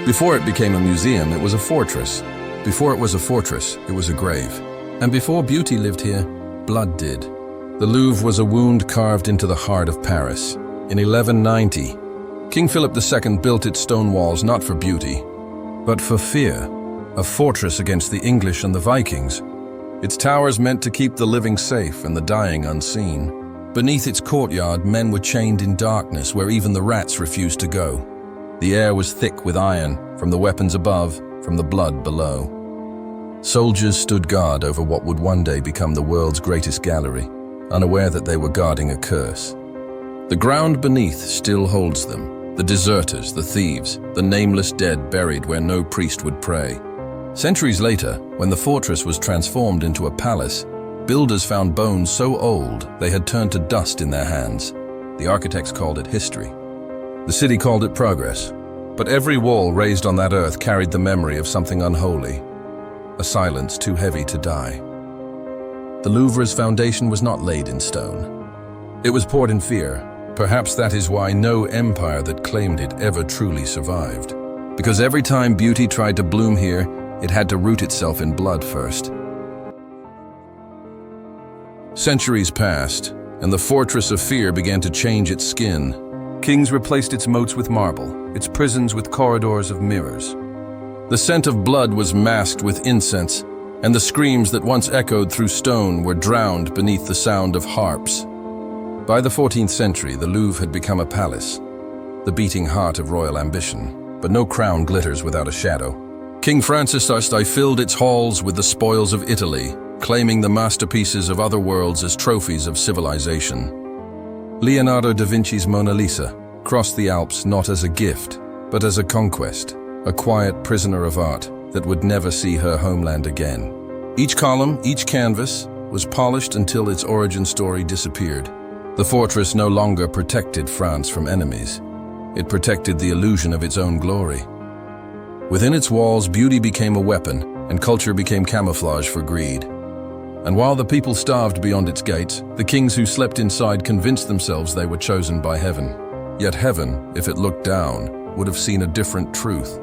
Before it became a museum, it was a fortress. Before it was a fortress, it was a grave. And before beauty lived here, blood did. The Louvre was a wound carved into the heart of Paris. In 1190, King Philip II built its stone walls not for beauty, but for fear, a fortress against the English and the Vikings. Its towers meant to keep the living safe and the dying unseen. Beneath its courtyard, men were chained in darkness where even the rats refused to go. The air was thick with iron, from the weapons above, from the blood below. Soldiers stood guard over what would one day become the world's greatest gallery, unaware that they were guarding a curse. The ground beneath still holds them, the deserters, the thieves, the nameless dead buried where no priest would pray. Centuries later, when the fortress was transformed into a palace, builders found bones so old they had turned to dust in their hands. The architects called it history. The city called it progress. But every wall raised on that earth carried the memory of something unholy, a silence too heavy to die. The Louvre's foundation was not laid in stone. It was poured in fear. Perhaps that is why no empire that claimed it ever truly survived. Because every time beauty tried to bloom here, it had to root itself in blood first. Centuries passed, and the fortress of fear began to change its skin. Kings replaced its moats with marble, its prisons with corridors of mirrors. The scent of blood was masked with incense, and the screams that once echoed through stone were drowned beneath the sound of harps. By the 14th century, the Louvre had become a palace, the beating heart of royal ambition. But no crown glitters without a shadow. King Francis I filled its halls with the spoils of Italy, claiming the masterpieces of other worlds as trophies of civilization. Leonardo da Vinci's Mona Lisa crossed the Alps not as a gift, but as a conquest, a quiet prisoner of art that would never see her homeland again. Each column, each canvas, was polished until its origin story disappeared. The fortress no longer protected France from enemies. It protected the illusion of its own glory. Within its walls, beauty became a weapon, and culture became camouflage for greed. And while the people starved beyond its gates, the kings who slept inside convinced themselves they were chosen by heaven. Yet heaven, if it looked down, would have seen a different truth,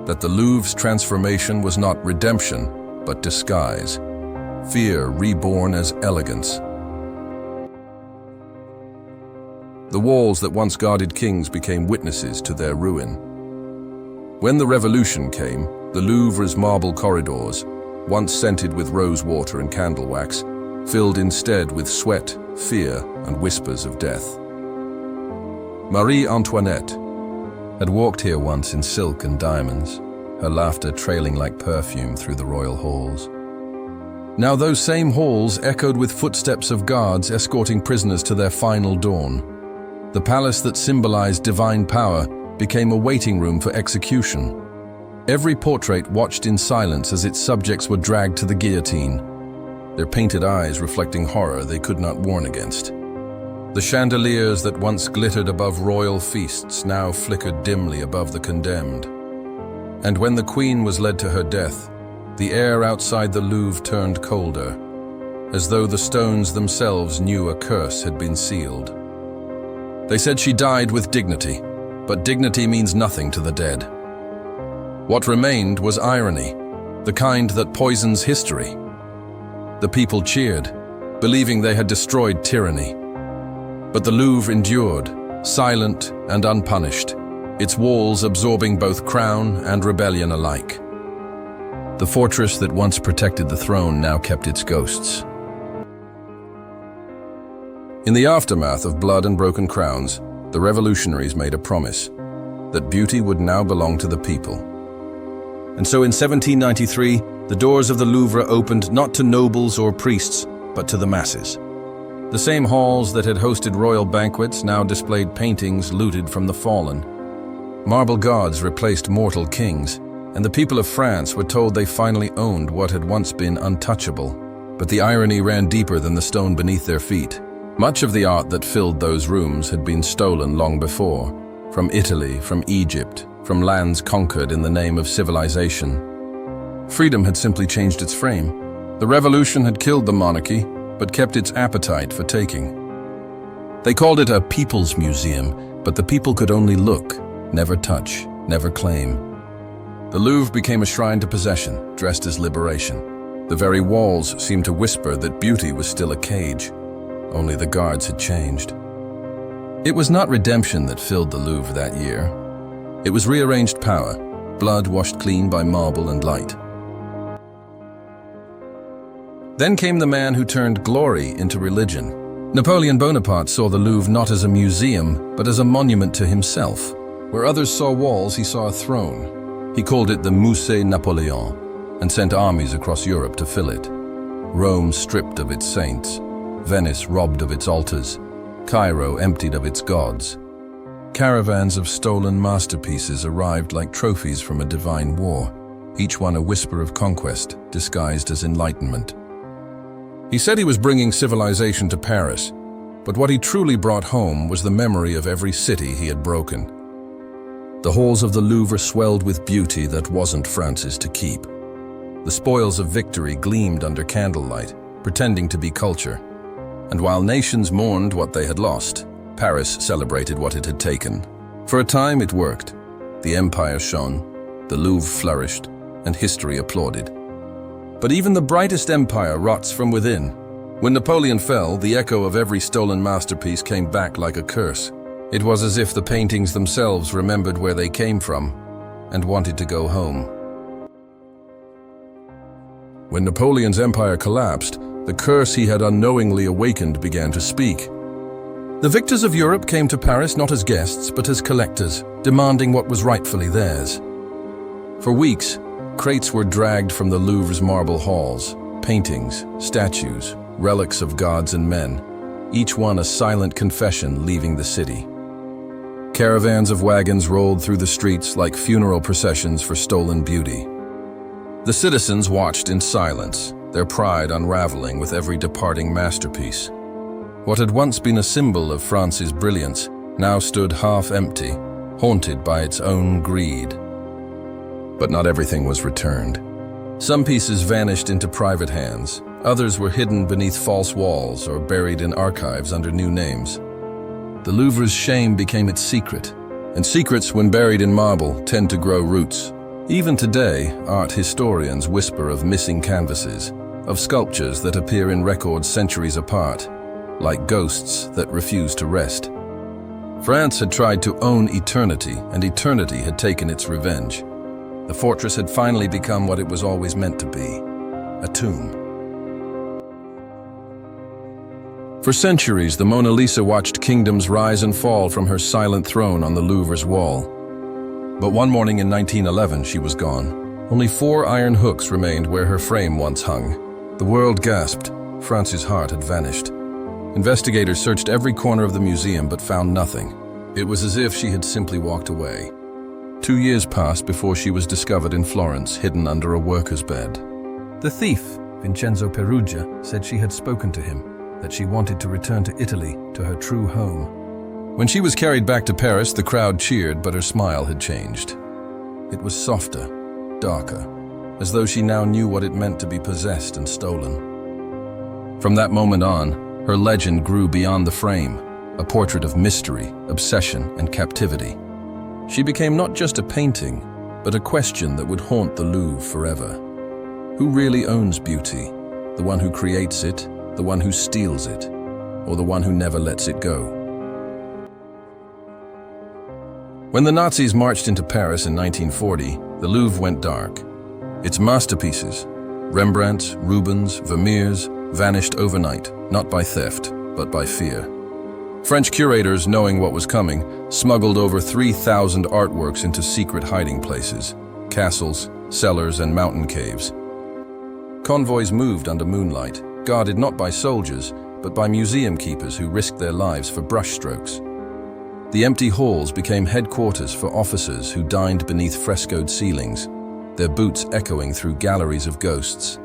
that the Louvre's transformation was not redemption, but disguise. Fear reborn as elegance. The walls that once guarded kings became witnesses to their ruin. When the revolution came, the Louvre's marble corridors, once scented with rose water and candle wax, filled instead with sweat, fear, and whispers of death. Marie Antoinette had walked here once in silk and diamonds, her laughter trailing like perfume through the royal halls. Now those same halls echoed with footsteps of guards escorting prisoners to their final dawn. The palace that symbolized divine power became a waiting room for execution. Every portrait watched in silence as its subjects were dragged to the guillotine, their painted eyes reflecting horror they could not warn against. The chandeliers that once glittered above royal feasts now flickered dimly above the condemned. And when the queen was led to her death, the air outside the Louvre turned colder, as though the stones themselves knew a curse had been sealed. They said she died with dignity, but dignity means nothing to the dead. What remained was irony, the kind that poisons history. The people cheered, believing they had destroyed tyranny. But the Louvre endured, silent and unpunished, its walls absorbing both crown and rebellion alike. The fortress that once protected the throne now kept its ghosts. In the aftermath of blood and broken crowns, the revolutionaries made a promise that beauty would now belong to the people. And so in 1793, the doors of the Louvre opened not to nobles or priests, but to the masses. The same halls that had hosted royal banquets now displayed paintings looted from the fallen. Marble gods replaced mortal kings, and the people of France were told they finally owned what had once been untouchable. But the irony ran deeper than the stone beneath their feet. Much of the art that filled those rooms had been stolen long before, from Italy, from Egypt, from lands conquered in the name of civilization. Freedom had simply changed its frame. The revolution had killed the monarchy, but kept its appetite for taking. They called it a people's museum, but the people could only look, never touch, never claim. The Louvre became a shrine to possession, dressed as liberation. The very walls seemed to whisper that beauty was still a cage. Only the guards had changed. It was not redemption that filled the Louvre that year. It was rearranged power, blood washed clean by marble and light. Then came the man who turned glory into religion. Napoleon Bonaparte saw the Louvre not as a museum, but as a monument to himself. Where others saw walls, he saw a throne. He called it the Musée Napoleon, and sent armies across Europe to fill it. Rome stripped of its saints, Venice robbed of its altars, Cairo emptied of its gods. Caravans of stolen masterpieces arrived like trophies from a divine war, each one a whisper of conquest disguised as enlightenment. He said he was bringing civilization to Paris, but what he truly brought home was the memory of every city he had broken. The halls of the Louvre swelled with beauty that wasn't France's to keep. The spoils of victory gleamed under candlelight, pretending to be culture. And while nations mourned what they had lost, Paris celebrated what it had taken. For a time it worked. The empire shone, the Louvre flourished, and history applauded. But even the brightest empire rots from within. When Napoleon fell, the echo of every stolen masterpiece came back like a curse. It was as if the paintings themselves remembered where they came from and wanted to go home. When Napoleon's empire collapsed, the curse he had unknowingly awakened began to speak. The victors of Europe came to Paris not as guests, but as collectors, demanding what was rightfully theirs. For weeks, crates were dragged from the Louvre's marble halls, paintings, statues, relics of gods and men, each one a silent confession leaving the city. Caravans of wagons rolled through the streets like funeral processions for stolen beauty. The citizens watched in silence, their pride unraveling with every departing masterpiece. What had once been a symbol of France's brilliance now stood half-empty, haunted by its own greed. But not everything was returned. Some pieces vanished into private hands, others were hidden beneath false walls or buried in archives under new names. The Louvre's shame became its secret, and secrets, when buried in marble, tend to grow roots. Even today, art historians whisper of missing canvases, of sculptures that appear in records centuries apart, like ghosts that refuse to rest. France had tried to own eternity, and eternity had taken its revenge. The fortress had finally become what it was always meant to be, a tomb. For centuries, the Mona Lisa watched kingdoms rise and fall from her silent throne on the Louvre's wall. But one morning in 1911, she was gone. Only 4 iron hooks remained where her frame once hung. The world gasped. France's heart had vanished. Investigators searched every corner of the museum but found nothing. It was as if she had simply walked away. 2 years passed before she was discovered in Florence, hidden under a worker's bed. The thief, Vincenzo Perugia, said she had spoken to him, that she wanted to return to Italy, to her true home. When she was carried back to Paris, the crowd cheered, but her smile had changed. It was softer, darker, as though she now knew what it meant to be possessed and stolen. From that moment on, her legend grew beyond the frame, a portrait of mystery, obsession, and captivity. She became not just a painting, but a question that would haunt the Louvre forever. Who really owns beauty? The one who creates it, the one who steals it, or the one who never lets it go? When the Nazis marched into Paris in 1940, the Louvre went dark. Its masterpieces, Rembrandts, Rubens, Vermeers, vanished overnight, not by theft, but by fear. French curators, knowing what was coming, smuggled over 3,000 artworks into secret hiding places, castles, cellars, and mountain caves. Convoys moved under moonlight, guarded not by soldiers, but by museum keepers who risked their lives for brushstrokes. The empty halls became headquarters for officers who dined beneath frescoed ceilings, their boots echoing through galleries of ghosts.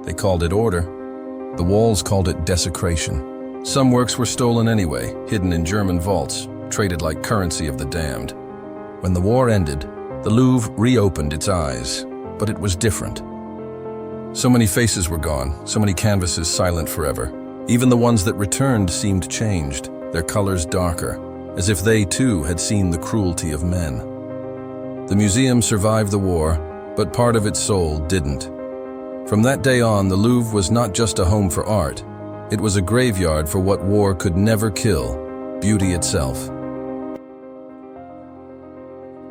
They called it order. The walls called it desecration. Some works were stolen anyway, hidden in German vaults, traded like currency of the damned. When the war ended, the Louvre reopened its eyes, but it was different. So many faces were gone, so many canvases silent forever. Even the ones that returned seemed changed, their colors darker, as if they too had seen the cruelty of men. The museum survived the war, but part of its soul didn't. From that day on, the Louvre was not just a home for art. It was a graveyard for what war could never kill, beauty itself.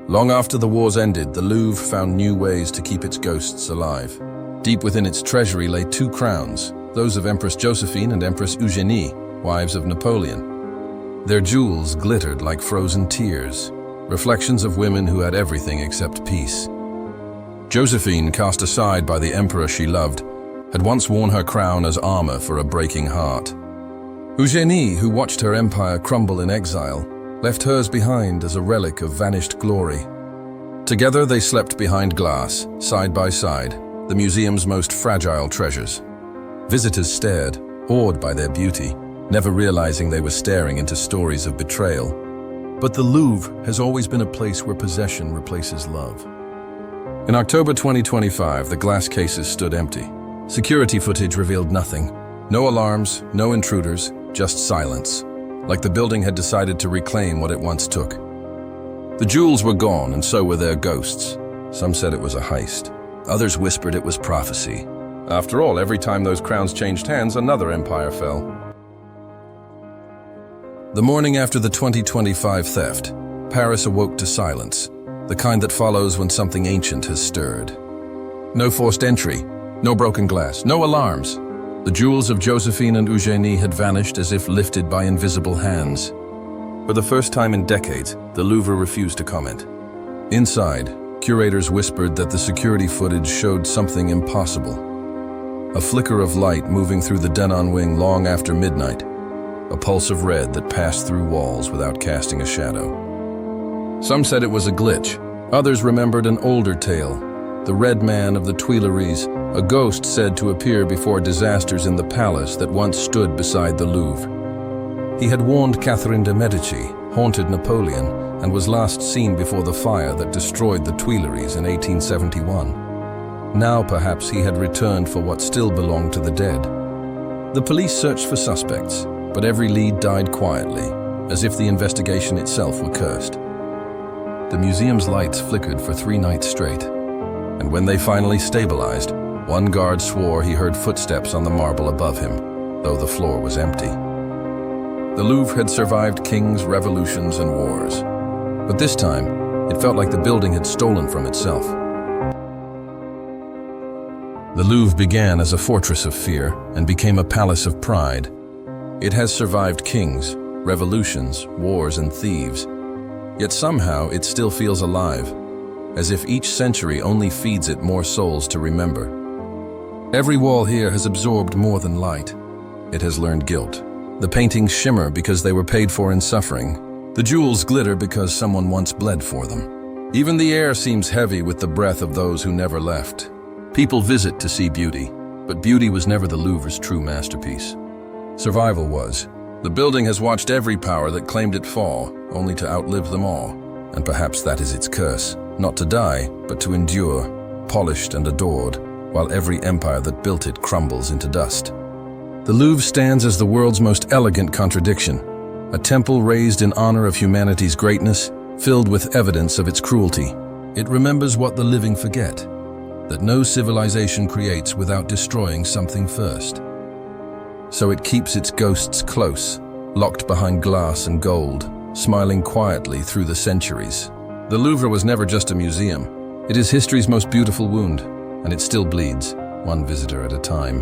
Long after the wars ended, the Louvre found new ways to keep its ghosts alive. Deep within its treasury lay two crowns, those of Empress Josephine and Empress Eugénie, wives of Napoleon. Their jewels glittered like frozen tears, reflections of women who had everything except peace. Josephine, cast aside by the emperor she loved, had once worn her crown as armor for a breaking heart. Eugénie, who watched her empire crumble in exile, left hers behind as a relic of vanished glory. Together they slept behind glass, side by side, the museum's most fragile treasures. Visitors stared, awed by their beauty, never realizing they were staring into stories of betrayal. But the Louvre has always been a place where possession replaces love. In October 2025, the glass cases stood empty. Security footage revealed nothing. No alarms, no intruders, just silence. Like the building had decided to reclaim what it once took. The jewels were gone, and so were their ghosts. Some said it was a heist. Others whispered it was prophecy. After all, every time those crowns changed hands, another empire fell. The morning after the 2025 theft, Paris awoke to silence, the kind that follows when something ancient has stirred. No forced entry, no broken glass, no alarms. The jewels of Josephine and Eugénie had vanished as if lifted by invisible hands. For the first time in decades, the Louvre refused to comment. Inside, curators whispered that the security footage showed something impossible. A flicker of light moving through the Denon wing long after midnight, a pulse of red that passed through walls without casting a shadow. Some said it was a glitch. Others remembered an older tale, the Red Man of the Tuileries, a ghost said to appear before disasters in the palace that once stood beside the Louvre. He had warned Catherine de' Medici, haunted Napoleon, and was last seen before the fire that destroyed the Tuileries in 1871. Now perhaps he had returned for what still belonged to the dead. The police searched for suspects, but every lead died quietly, as if the investigation itself were cursed. The museum's lights flickered for 3 nights straight, and when they finally stabilized, one guard swore he heard footsteps on the marble above him, though the floor was empty. The Louvre had survived kings, revolutions, and wars, but this time, it felt like the building had stolen from itself. The Louvre began as a fortress of fear and became a palace of pride. It has survived kings, revolutions, wars, and thieves, yet somehow it still feels alive, as if each century only feeds it more souls to remember. Every wall here has absorbed more than light. It has learned guilt. The paintings shimmer because they were paid for in suffering. The jewels glitter because someone once bled for them. Even the air seems heavy with the breath of those who never left. People visit to see beauty, but beauty was never the Louvre's true masterpiece. Survival was. The building has watched every power that claimed it fall, only to outlive them all. And perhaps that is its curse. Not to die, but to endure, polished and adored, while every empire that built it crumbles into dust. The Louvre stands as the world's most elegant contradiction, a temple raised in honor of humanity's greatness, filled with evidence of its cruelty. It remembers what the living forget, that no civilization creates without destroying something first. So it keeps its ghosts close, locked behind glass and gold, smiling quietly through the centuries. The Louvre was never just a museum. It is history's most beautiful wound, and it still bleeds, one visitor at a time.